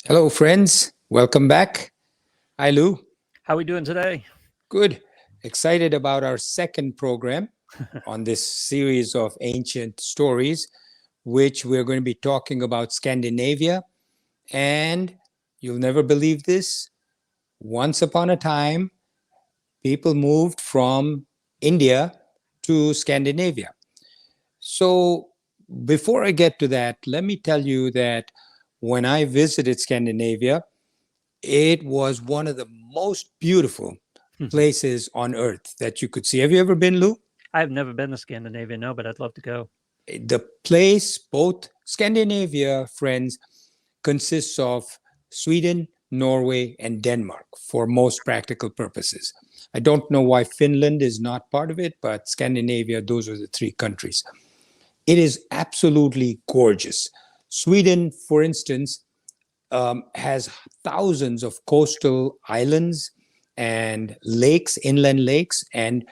Hello, friends. Welcome back. Hi, Lou. How are we doing today? Good. Excited about our second program on this series of ancient stories, which we're going to be talking about Scandinavia. And you'll never believe this. Once upon a time, people moved from India to Scandinavia. So, before I get to that, let me tell you that when I visited Scandinavia, it was one of the most beautiful places on earth that you could see. Have you ever been, Lou? I've never been to Scandinavia, no, but I'd love to go. The place, both Scandinavia, friends, consists of Sweden, Norway, and Denmark for most practical purposes. I don't know why Finland is not part of it, but Scandinavia, those are the three countries. It is absolutely gorgeous. Sweden, for instance, has thousands of coastal islands and lakes, inland lakes, and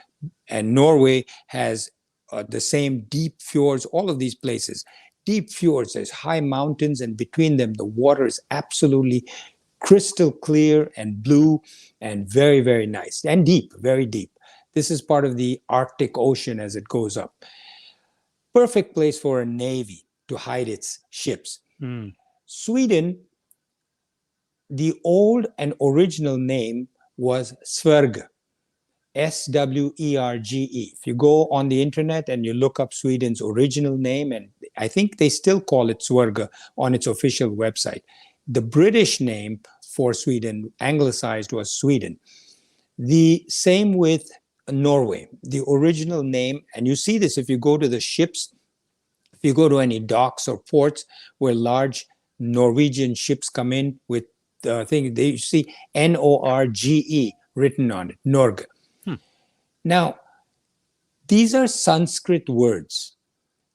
Norway has the same deep fjords. All of these places, deep fjords. There's high mountains, and between them, the water is absolutely crystal clear and blue, and very, very nice and deep, very deep. This is part of the Arctic Ocean as it goes up. Perfect place for a navy to hide its ships. Sweden, the old and original name was Sverige, Swerge. If you go on the internet and you look up Sweden's original name, and I think they still call it Sverige on its official website. The British name for Sweden, anglicized, was Sweden. The same with Norway. The original name, and you see this if you go to the ships, if you go to any docks or ports where large Norwegian ships come in with the thing, they see Norge written on it, Norge. Now, these are Sanskrit words,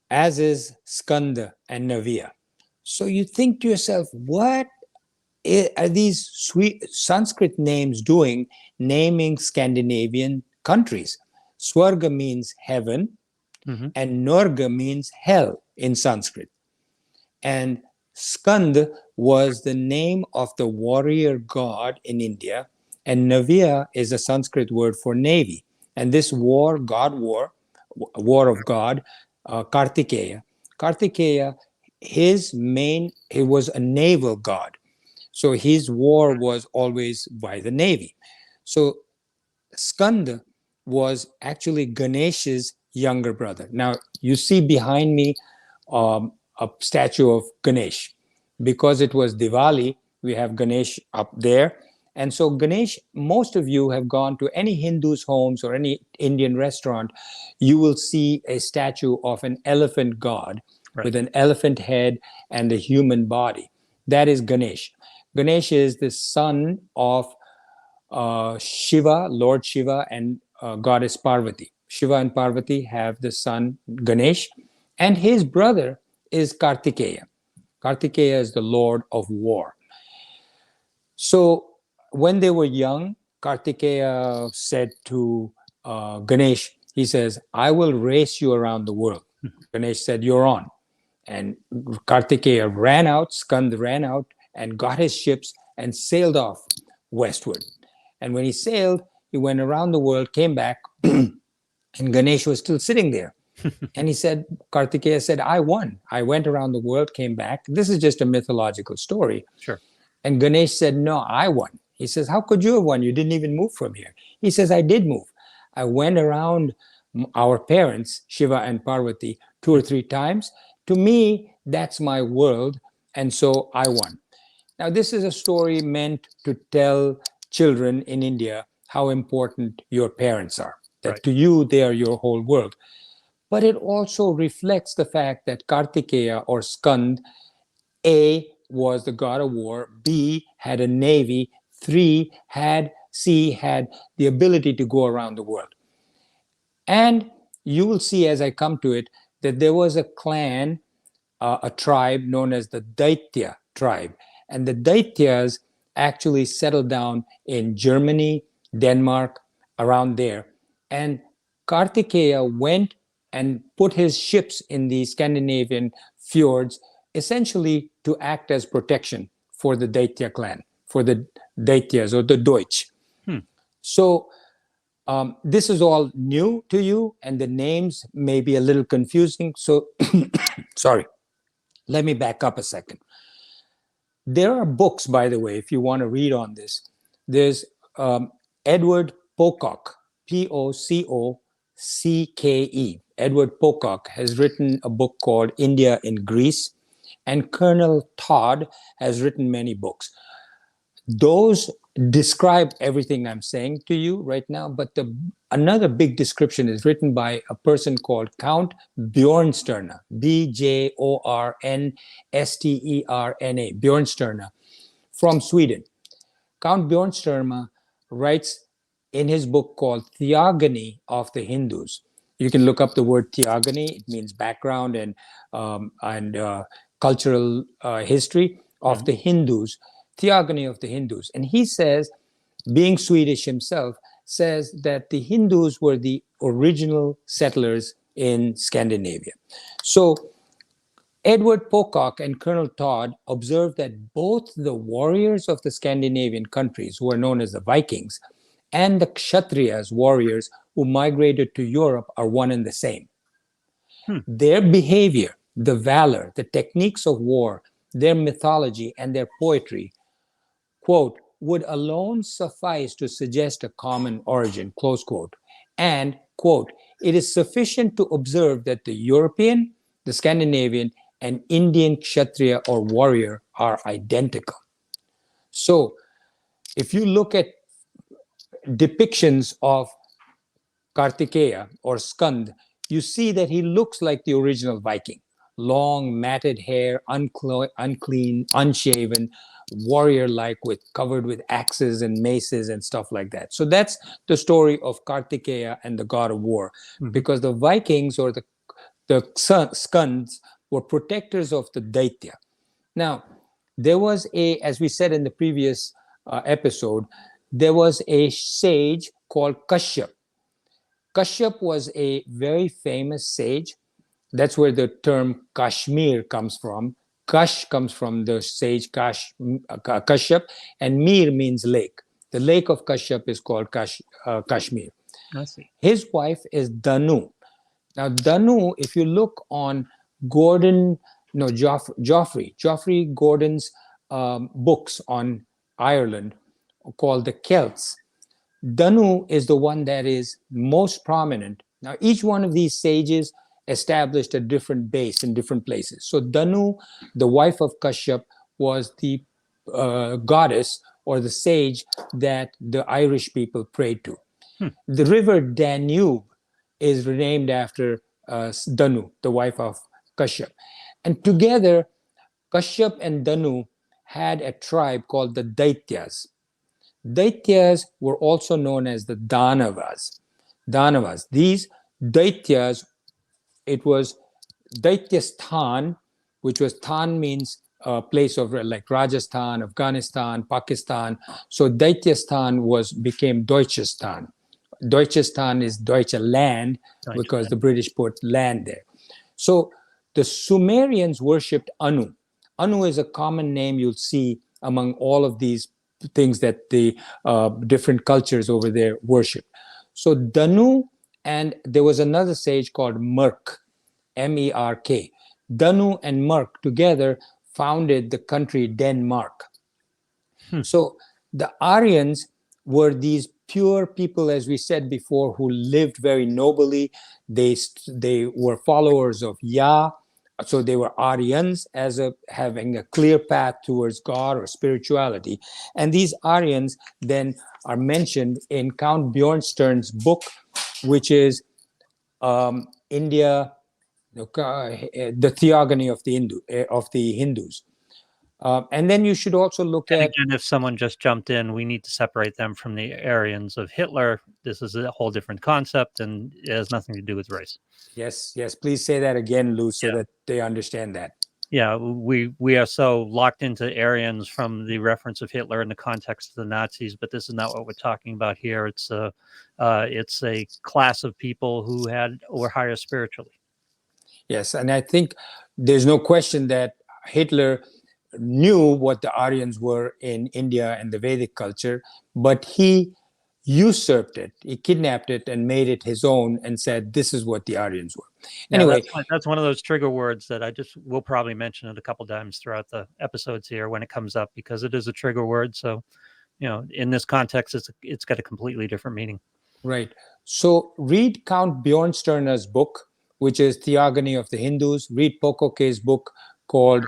as is Skanda and Navia. So you think to yourself, what are these sweet Sanskrit names doing, naming Scandinavian countries? Swarga means heaven, and Norge means hell in Sanskrit. And Skand was the name of the warrior god in India, and Navia is a Sanskrit word for navy. And this war of God, Kartikeya, he was a naval god. So his war was always by the navy. So Skanda was actually Ganesh's younger brother. Now, you see behind me a statue of Ganesh. Because it was Diwali, we have Ganesh up there. And so Ganesh, most of you have gone to any Hindu's homes or any Indian restaurant, you will see a statue of an elephant god with an elephant head and a human body. That is Ganesh. Ganesh is the son of Shiva, Lord Shiva, and goddess Parvati. Shiva and Parvati have the son Ganesh, and his brother is Kartikeya. Kartikeya is the lord of war. So when they were young, Kartikeya said to Ganesh, he says, I will race you around the world. Ganesh said, you're on. And Kartikeya ran out, Skand ran out and got his ships and sailed off westward. And when he sailed, he went around the world, came back, and Ganesh was still sitting there. And he said, Kartikeya said, I won. I went around the world, came back. This is just a mythological story. Sure. And Ganesh said, no, I won. He says, how could you have won? You didn't even move from here. He says, I did move. I went around our parents, Shiva and Parvati, 2 or 3 times. To me, that's my world. And so I won. Now, this is a story meant to tell children in India how important your parents are. That to you, they are your whole world. But it also reflects the fact that Kartikeya or Skand, A, was the god of war, B, had a navy, C, had the ability to go around the world. And you will see as I come to it that there was a clan, a tribe known as the Daitya tribe. And the Daityas actually settled down in Germany, Denmark, around there. And Kartikeya went and put his ships in the Scandinavian fjords, essentially to act as protection for the Daitya clan, for the Daityas or the Deutsch. Hmm. So this is all new to you, and the names may be a little confusing. So, sorry, let me back up a second. There are books, by the way, if you want to read on this. There's Edward Pocock, Pocke. Edward Pocock has written a book called India in Greece, and Colonel Todd has written many books. Those describe everything I'm saying to you right now, but another big description is written by a person called Count Bjornstjerne, Bjornstjerne, Bjornstjerne, from Sweden. Count Bjornstjerne writes in his book called Theogony of the Hindus. You can look up the word theogony. It means background and cultural history of the Hindus. Theogony of the Hindus. And he says, being Swedish himself, says that the Hindus were the original settlers in Scandinavia. So Edward Pocock and Colonel Todd observed that both the warriors of the Scandinavian countries, who are known as the Vikings, and the Kshatriyas, warriors who migrated to Europe, are one and the same. Their behavior, the valor, the techniques of war, their mythology, and their poetry, quote, would alone suffice to suggest a common origin, close quote. And, quote, it is sufficient to observe that the European, the Scandinavian, and Indian Kshatriya or warrior are identical. So, if you look at depictions of Kartikeya or Skand, you see that he looks like the original Viking. Long, matted hair, unclean, unshaven, warrior-like, covered with axes and maces and stuff like that. So that's the story of Kartikeya and the god of war, because the Vikings or the Skands were protectors of the Daitya. Now, there was as we said in the previous episode, there was a sage called Kashyap. Kashyap was a very famous sage. That's where the term Kashmir comes from. Kash comes from the sage Kashyap, and Mir means lake. The lake of Kashyap is called Kashmir. I see. His wife is Danu. Now, Danu, if you look on Geoffrey Gordon's books on Ireland called The Celts, Danu is the one that is most prominent. Now, each one of these sages established a different base in different places. So Danu, the wife of Kashyap, was the goddess or the sage that the Irish people prayed to. The river Danube is named after Danu, the wife of Kashyap. And together, Kashyap and Danu had a tribe called the Daityas. Daityas were also known as the Danavas. These Daityas, it was Daityasthan, which was Than means a place of like Rajasthan, Afghanistan, Pakistan. So Daityasthan became Deutschestan. Deutschestan is Deutsche Land because the British put land there. So the Sumerians worshipped Anu. Anu is a common name you'll see among all of these things that the different cultures over there worship. So Danu, and there was another sage called Merk, M-E-R-K. Danu and Merk together founded the country Denmark. So the Aryans were these pure people, as we said before, who lived very nobly. They were followers of Yah. So they were Aryans, having a clear path towards God or spirituality. And these Aryans then are mentioned in Count Bjornstjern's book, which is India, the Theogony of the Hindus. And then you should also look And at... again, if someone just jumped in, we need to separate them from the Aryans of Hitler. This is a whole different concept, and it has nothing to do with race. Yes, please say that again, Lou, so that they understand that. Yeah, we are so locked into Aryans from the reference of Hitler in the context of the Nazis, but this is not what we're talking about here. It's a class of people who were higher spiritually. Yes, and I think there's no question that Hitler knew what the Aryans were in India and the Vedic culture, but he usurped it. He kidnapped it and made it his own and said, this is what the Aryans were. Yeah, Anyway, that's one of those trigger words that I just will probably mention it a couple times throughout the episodes here when it comes up, because it is a trigger word. So, in this context, it's got a completely different meaning. right. So read Count Bjornsterner's book, which is Theogony of the Hindus. Read Pocock's book called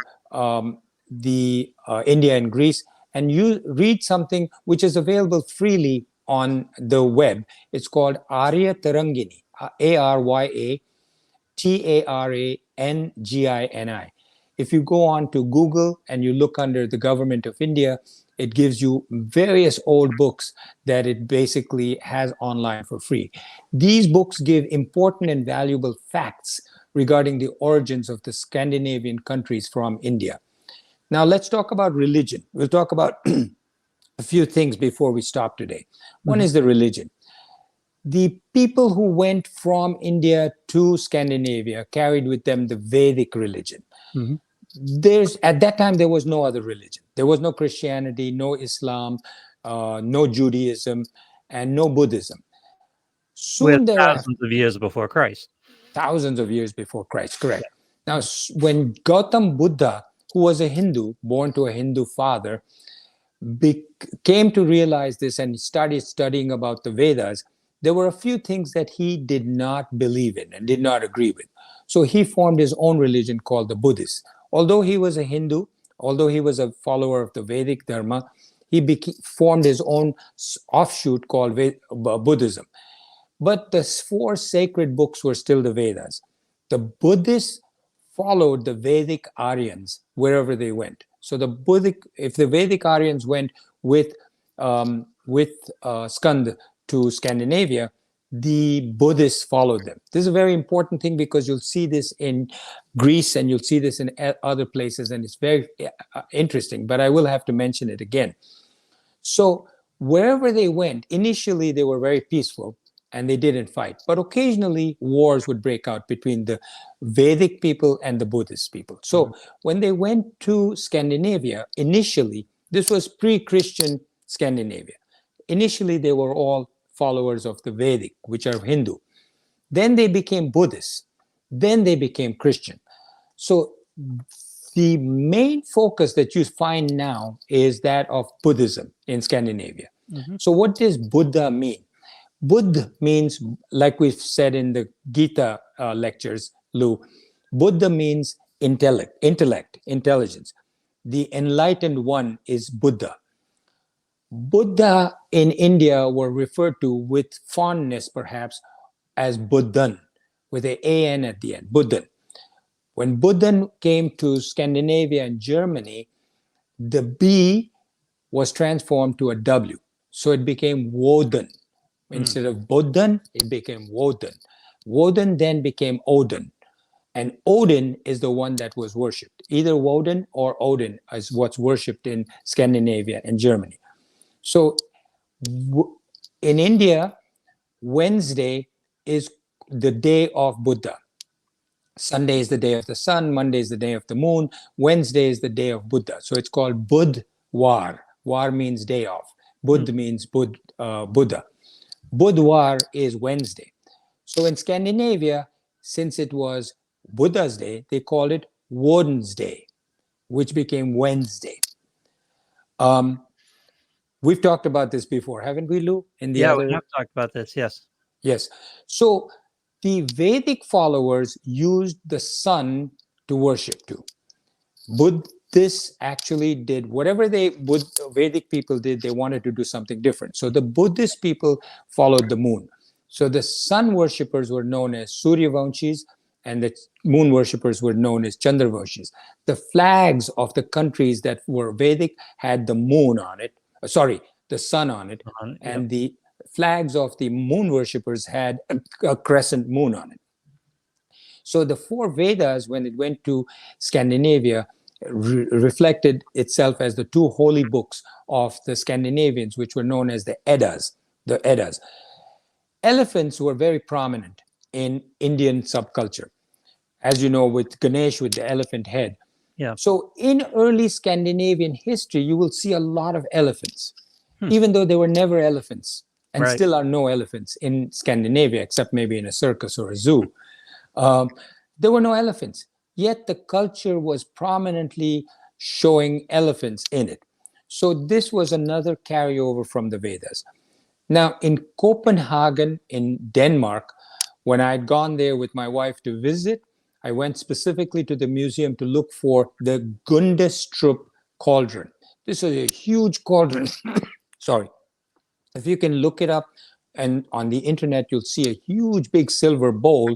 the India and Greece, and you read something which is available freely on the web. It's called Arya Tarangini, Aryatharangini. If you go on to Google and you look under the government of India, it gives you various old books that it basically has online for free. These books give important and valuable facts regarding the origins of the Scandinavian countries from India. Now let's talk about religion. We'll talk about a few things before we stop today. One is the religion. The people who went from India to Scandinavia carried with them the Vedic religion. At that time there was no other religion. There was no Christianity, no Islam, no Judaism, and no Buddhism. With Soon thereafter, thousands of years before Christ. thousands of years before Christ, correct. Now, when Gautam Buddha, who was a Hindu, born to a Hindu father, came to realize this and started studying about the Vedas, there were a few things that he did not believe in and did not agree with. So he formed his own religion called the Buddhists. Although he was a Hindu, although he was a follower of the Vedic Dharma, he formed his own offshoot called Buddhism. But the four sacred books were still the Vedas. The Buddhists followed the Vedic Aryans wherever they went. So if the Vedic Aryans went with Skand to Scandinavia, the Buddhists followed them. This is a very important thing because you'll see this in Greece and you'll see this in other places, and it's very interesting, but I will have to mention it again. So wherever they went, initially they were very peaceful and they didn't fight, but occasionally wars would break out between the Vedic people and the Buddhist people. So when they went to Scandinavia, initially, this was pre-Christian Scandinavia. Initially, they were all followers of the Vedic, which are Hindu. Then they became Buddhists. Then they became Christian. So the main focus that you find now is that of Buddhism in Scandinavia. So what does Buddha mean? Buddha means, like we've said in the Gita lectures, Lou, Buddha means intellect, intelligence. The enlightened one is Buddha. Buddha in India were referred to with fondness, perhaps, as Buddhan, with an A-N at the end, Buddhan. When Buddhan came to Scandinavia and Germany, the B was transformed to a W. So it became Woden. Instead of Buddhan, it became Woden. Woden then became Odin. And Odin is the one that was worshipped. Either Woden or Odin is what's worshipped in Scandinavia and Germany. So in India, Wednesday is the day of Buddha. Sunday is the day of the sun. Monday is the day of the moon. Wednesday is the day of Buddha. So it's called Budhwar. War means day of. Buddha means Buddha. Budhwar is Wednesday. So in Scandinavia, since it was Buddha's day, they called it Woden's Day, which became Wednesday. We've talked about this before, haven't we, Lou? We have talked about this, yes. Yes. So the Vedic followers used the sun to worship to. Buddhists actually did whatever Vedic people did, they wanted to do something different. So the Buddhist people followed the moon. So the sun worshippers were known as Suryavanshis, and the moon worshippers were known as Chandravanshis. The flags of the countries that were Vedic had the moon on it, the sun on it, and the flags of the moon worshippers had a crescent moon on it. So the four Vedas, when it went to Scandinavia, reflected itself as the two holy books of the Scandinavians, which were known as the Eddas. The Eddas. Elephants were very prominent in Indian subculture. As you know, with Ganesh with the elephant head, Yeah. So in early Scandinavian history, you will see a lot of elephants, Hmm. even though there were never elephants and Right. still are no elephants in Scandinavia, except maybe in a circus or a zoo. Um, there were no elephants, yet the culture was prominently showing elephants in it. So this was another carryover from the Vedas. Now, in Copenhagen, in Denmark, when I had gone there with my wife to visit, I went specifically to the museum to look for the Gundestrup cauldron. This is a huge cauldron. Sorry. If you can look it up and on the internet, you'll see a huge big silver bowl,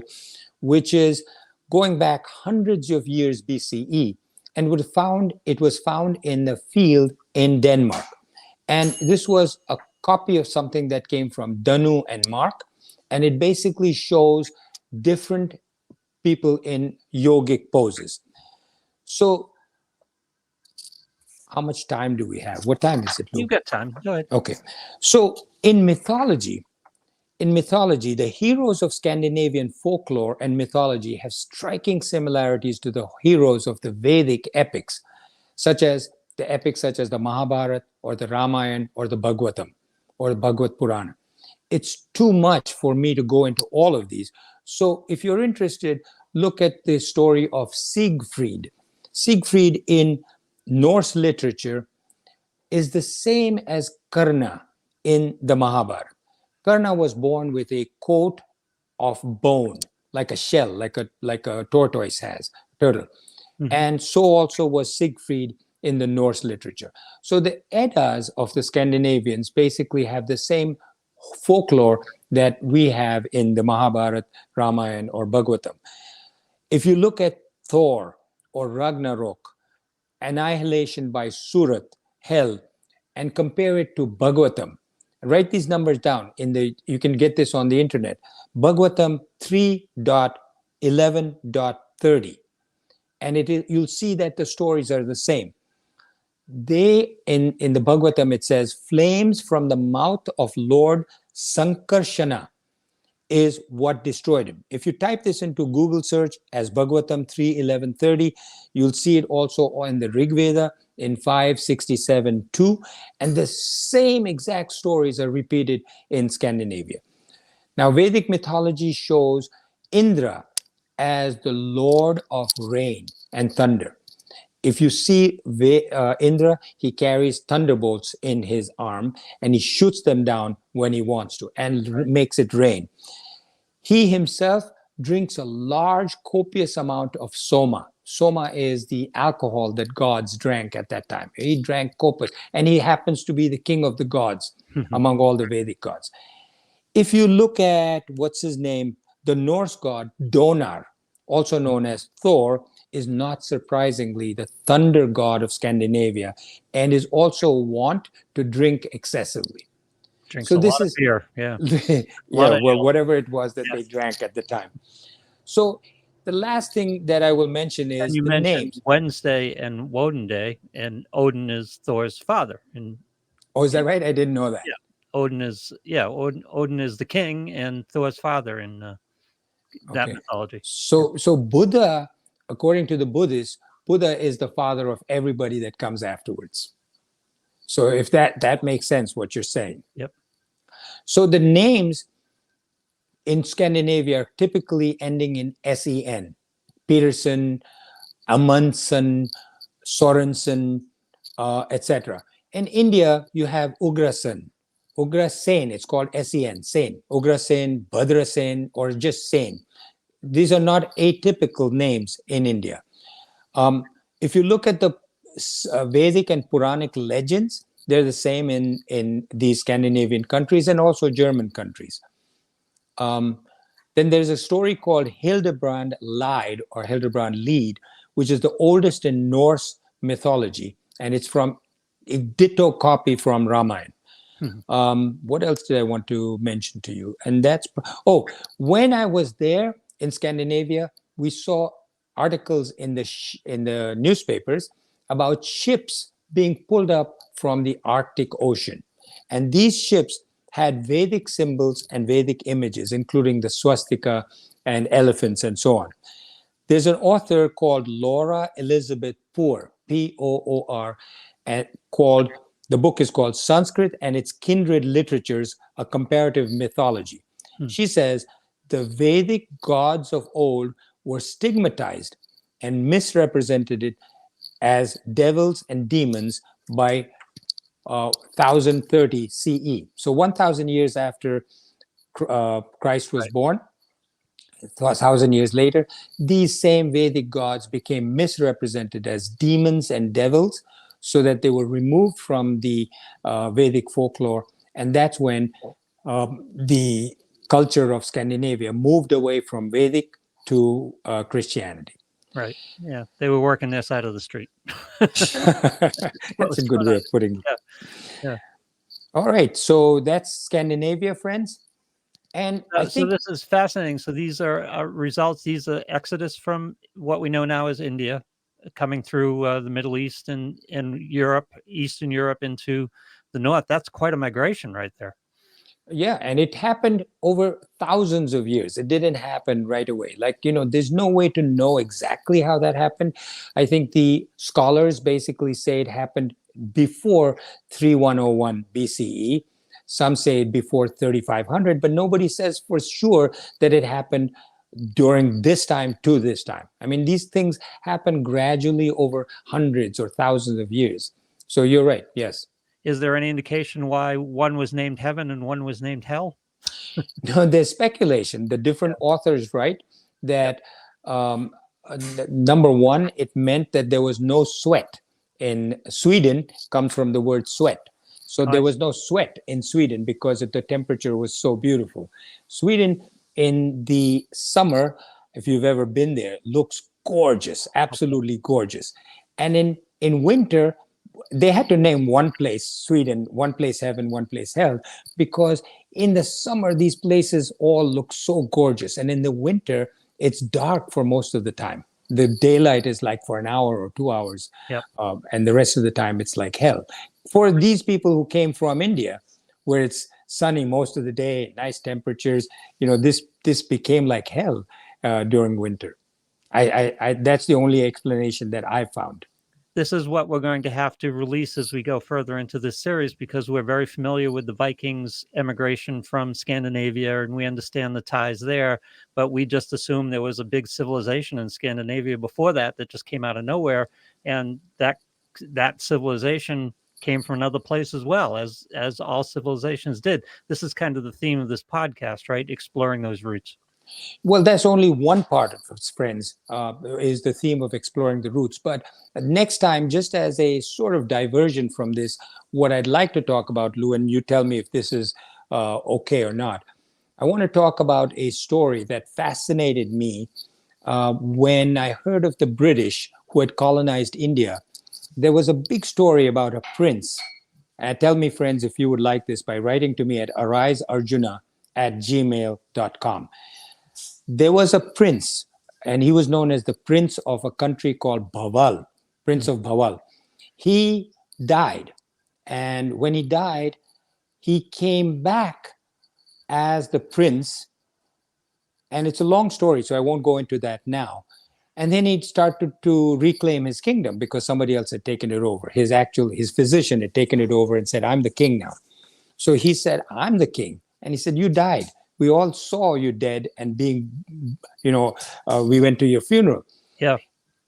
which is going back hundreds of years BCE, and it was found in the field in Denmark. And this was a copy of something that came from Danu and Mark, and it basically shows different people in yogic poses. So, how much time do we have? What time is it, Lou? You've got time. Go ahead. Okay. So, in mythology, the heroes of Scandinavian folklore and mythology have striking similarities to the heroes of the Vedic epics, such as the Mahabharata or the Ramayana or the Bhagavatam or the Bhagavad Purana. It's too much for me to go into all of these. So if you're interested, look at the story of Siegfried. Siegfried in Norse literature is the same as Karna in the Mahabharata. Karna was born with a coat of bone, like a shell, like a tortoise has, turtle. Mhm. And so also was Siegfried in the Norse literature. So the Eddas of the Scandinavians basically have the same folklore that we have in the Mahabharata, Ramayana, or Bhagavatam. If you look at Thor or Ragnarok, annihilation by Surat, hell, and compare it to Bhagavatam, write these numbers down. You can get this on the internet. Bhagavatam 3.11.30. And you'll see that the stories are the same. In the Bhagavatam, it says, flames from the mouth of Lord Sankarshana is what destroyed him. If you type this into Google search as Bhagavatam 3.11.30, you'll see it also in the Rig Veda in 5.67.2, and the same exact stories are repeated in Scandinavia. Now, Vedic mythology shows Indra as the lord of rain and thunder. If you see Indra, he carries thunderbolts in his arm and he shoots them down when he wants to and makes it rain. He himself drinks a large, copious amount of soma. Soma is the alcohol that gods drank at that time. He drank copious, and he happens to be the king of the gods among all the Vedic gods. If you look at, what's his name, the Norse god Donar, also known as Thor, is not surprisingly the thunder god of Scandinavia and is also wont to drink excessively. Drinks So a lot this of is, beer. Yeah. yeah, Lot of well, ale. whatever it was that they Yes. drank at the time. So the last thing that I will mention And is you the mentioned names. Wednesday and Woden Day, and Odin is Thor's father. And Oh, is that right? I didn't know that. yeah, Odin is the king and Thor's father in that Okay. mythology. So Buddha, according to the Buddhists, Buddha is the father of everybody that comes afterwards. So if that makes sense, what you're saying. Yep. So the names in Scandinavia are typically ending in sen. Peterson, Amundsen, Sorensen, etc. In India, you have Ugrasen. Ugrasen, it's called sen, Sen. Ugrasen, Bhadrasen, or just Sen. These are not atypical names in India. If you look at the Vedic and Puranic legends, they're the same in these Scandinavian countries and also German countries. Then there's a story called Hildebrand Lied or Hildebrand Lied, which is the oldest in Norse mythology, and it's from a ditto copy from Ramayana. What else did I want to mention to you? And when I was there in Scandinavia, we saw articles in the newspapers about ships being pulled up from the Arctic Ocean, and these ships had Vedic symbols and Vedic images, including the swastika and elephants and so on. There's an author called Laura Elizabeth Poor, Poor, and called the book is called Sanskrit and its Kindred Literatures: A Comparative Mythology. Hmm. She says the Vedic gods of old were stigmatized and misrepresented it as devils and demons by 1030 CE. So 1000 years after Christ was Right. born, 1,000 years later, these same Vedic gods became misrepresented as demons and devils, so that they were removed from the Vedic folklore. And that's when the culture of Scandinavia moved away from Vedic to Christianity. Right. Yeah. They were working their side of the street. What That's a was good going way on? of putting it. Yeah. Yeah. All right, so that's Scandinavia, friends. And I So think, this is fascinating. So these are results. These are exodus from what we know now as India, coming through the Middle East and Europe, Eastern Europe into the north. That's quite a migration right there. yeah, and it happened over thousands of years. It didn't happen right away. Like, there's no way to know exactly how that happened. I think the scholars basically say it happened before 3101 BCE. Some say before 3500, but nobody says for sure that it happened during this time to this time. I mean, these things happen gradually over hundreds or thousands of years. So you're right, yes. Is there any indication why one was named heaven and one was named hell? No, there's speculation. The Yeah. different authors write Yep. that number one, it meant that there was no sweat. In Sweden, comes from the word sweat. So Oh, there I was see. no sweat in Sweden because the temperature was so beautiful. Sweden in the summer, if you've ever been there, looks gorgeous, Okay. absolutely gorgeous. And in winter, they had to name one place Sweden, one place heaven, one place hell, because in the summer these places all look so gorgeous, and in the winter it's dark for most of the time. The daylight is like for an hour or 2 hours, Yep. and the rest of the time it's like hell. For these people who came from India, where it's sunny most of the day, nice temperatures, this became like hell during winter. That's the only explanation that I found. This is what we're going to have to release as we go further into this series, because we're very familiar with the Vikings' emigration from Scandinavia and we understand the ties there. But we just assumed there was a big civilization in Scandinavia before that just came out of nowhere, and that civilization came from another place as well, as all civilizations did. This is kind of the theme of this podcast, right? Exploring those roots. Well, that's only one part of its friends, is the theme of exploring the roots. But next time, just as a sort of diversion from this, what I'd like to talk about, Lou, and you tell me if this is okay or not. I want to talk about a story that fascinated me when I heard of the British who had colonized India. There was a big story about a prince. Tell me, friends, if you would like this by writing to me at arisearjuna@gmail.com. There was a prince, and he was known as the prince of a country called Bhaval, Prince of Bhaval. He died. And when he died, he came back as the prince. And it's a long story, so I won't go into that now. And then he started to reclaim his kingdom because somebody else had taken it over. His physician had taken it over and said, "I'm the king now." So he said, "I'm the king." And he said, "You died. We all saw you dead and we went to your funeral." Yeah.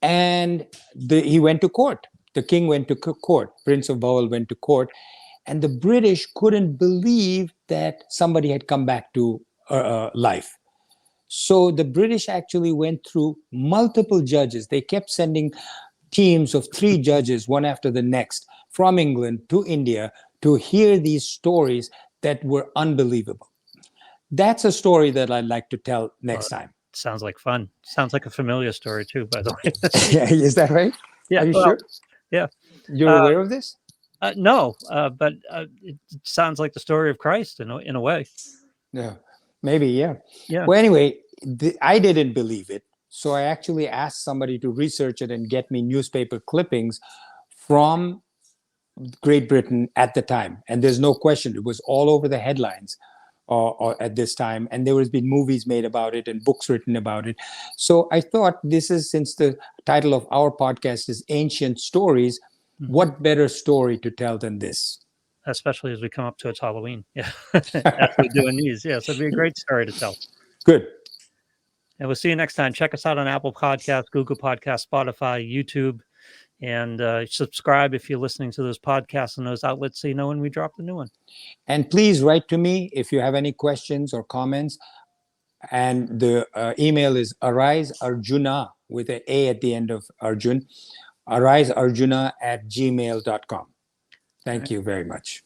And he went to court. The king went to court. Prince of Bawal went to court. And the British couldn't believe that somebody had come back to life. So the British actually went through multiple judges. They kept sending teams of 3 judges, one after the next, from England to India to hear these stories that were unbelievable. That's a story that I'd like to tell Well, next time. sounds like fun. Sounds like a familiar story too, by the way. Is that right? Yeah. Are you Well, sure? yeah. You're Uh, aware of this? no, but it sounds like the story of Christ in a way. Yeah, maybe, yeah. Yeah. Well, anyway, I didn't believe it. So I actually asked somebody to research it and get me newspaper clippings from Great Britain at the time. And there's no question, it was all over the headlines or at this time, and there has been movies made about it and books written about it. So I thought, this is, since the title of our podcast is Ancient Stories, Mhm. what better story to tell than this? Especially as we come up to its Halloween. Yeah. As we're doing these. Yeah. So it'd be a great story to tell. Good. And we'll see you next time. Check us out on Apple Podcasts, Google Podcasts, Spotify, YouTube, and subscribe if you're listening to those podcasts and those outlets so you know when we drop the new one. And please write to me if you have any questions or comments. And the email is arisearjuna, with an A at the end of Arjun, arisearjuna@gmail.com. Thank you very much.